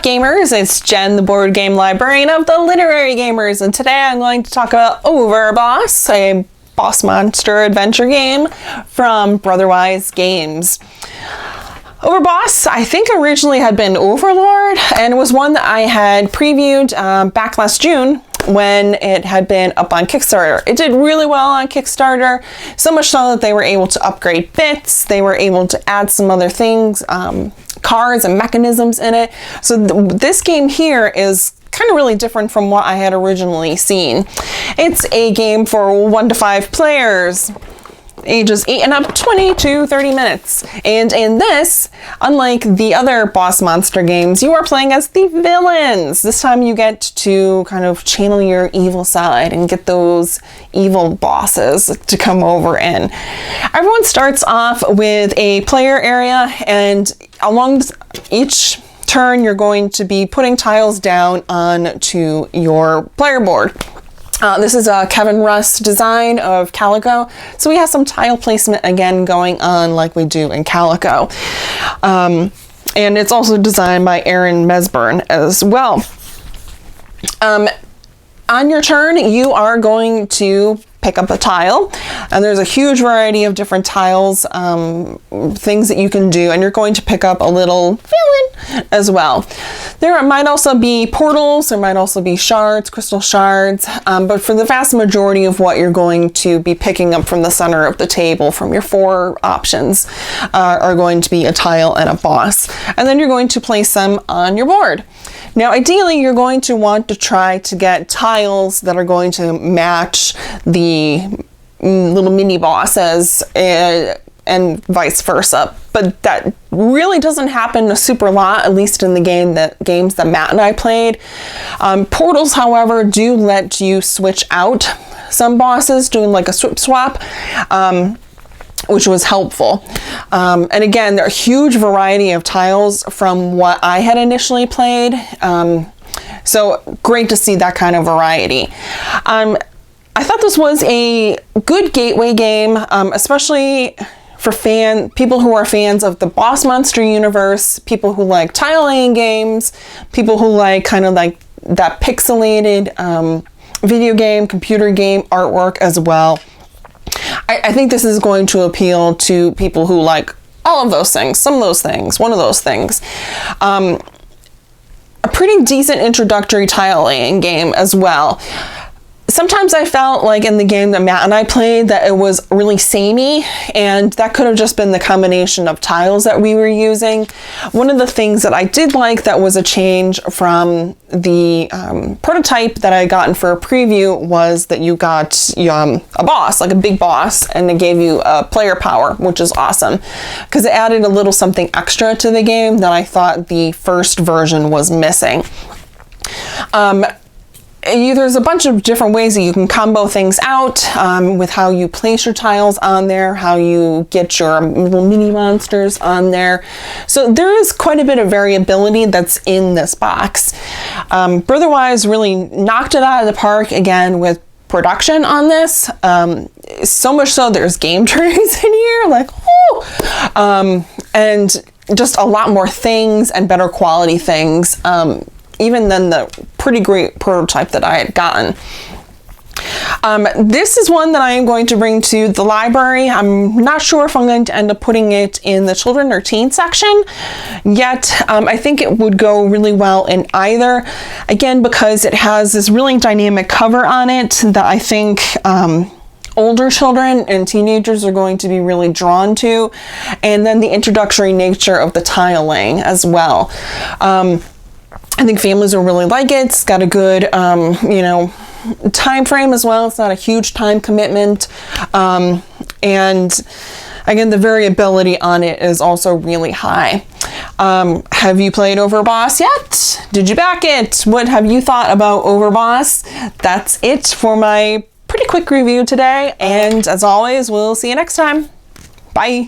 gamers? It's Jen, the Board Game Librarian of the Literary Gamers, and today I'm going to talk about Overboss, a boss monster adventure game from Brotherwise Games. Overboss, I think originally had been Overlord, and was one that I had previewed back last June when it had been up on Kickstarter. It did really well on Kickstarter, so much so that they were able to upgrade bits, they were able to add some other things, cards and mechanisms in it. So this game here is kind of really different from what I had originally seen. It's a game for 1 to 5 players, ages 8 and up, 20 to 30 minutes. And in this, unlike the other boss monster games, you are playing as the villains. This time you get to kind of channel your evil side and get those evil bosses to come over in. Everyone starts off with a player area, and along each turn you're going to be putting tiles down onto your player board. This is a Kevin Russ design of Calico, so we have some tile placement again going on like we do in Calico. And it's also designed by Aaron Mesburn as well. On your turn, you are going to pick up a tile, and there's a huge variety of different tiles, things that you can do, and you're going to pick up a little villain as well. There might also be portals, there might also be shards, crystal shards, but for the vast majority of what you're going to be picking up from the center of the table, from your 4 options, are going to be a tile and a boss, and then you're going to place them on your board. Now, ideally, you're going to want to try to get tiles that are going to match the little mini bosses and vice versa. But that really doesn't happen a super lot, at least in the games that Matt and I played. Portals, however, do let you switch out some bosses, doing like a swap. Which was helpful. And again, there are a huge variety of tiles from what I had initially played. So great to see that kind of variety. I thought this was a good gateway game, especially for people who are fans of the boss monster universe, people who like tile laying games, people who like kind of like that pixelated video game, computer game artwork as well. I think this is going to appeal to people who like all of those things, some of those things, one of those things. A pretty decent introductory tile laying game as well. Sometimes I felt like in the game that Matt and I played that it was really samey, and that could have just been the combination of tiles that we were using. One of the things that I did like that was a change from the prototype that I had gotten for a preview was that you got a boss, like a big boss, and it gave you player power, which is awesome because it added a little something extra to the game that I thought the first version was missing. There's a bunch of different ways that you can combo things out with how you place your tiles on there, how you get your little mini monsters on there. So there is quite a bit of variability that's in this box. Brotherwise really knocked it out of the park again with production on this. So much so there's game trays in here, like, oh! And just a lot more things and better quality things. Even than the pretty great prototype that I had gotten. This is one that I am going to bring to the library. I'm not sure if I'm going to end up putting it in the children or teen section yet. I think it would go really well in either. Again, because it has this really dynamic cover on it that I think older children and teenagers are going to be really drawn to. And then the introductory nature of the tiling as well. I think families will really like it. It's got a good, time frame as well. It's not a huge time commitment. And again, the variability on it is also really high. Have you played Overboss yet? Did you back it? What have you thought about Overboss? That's it for my pretty quick review today. And as always, we'll see you next time. Bye.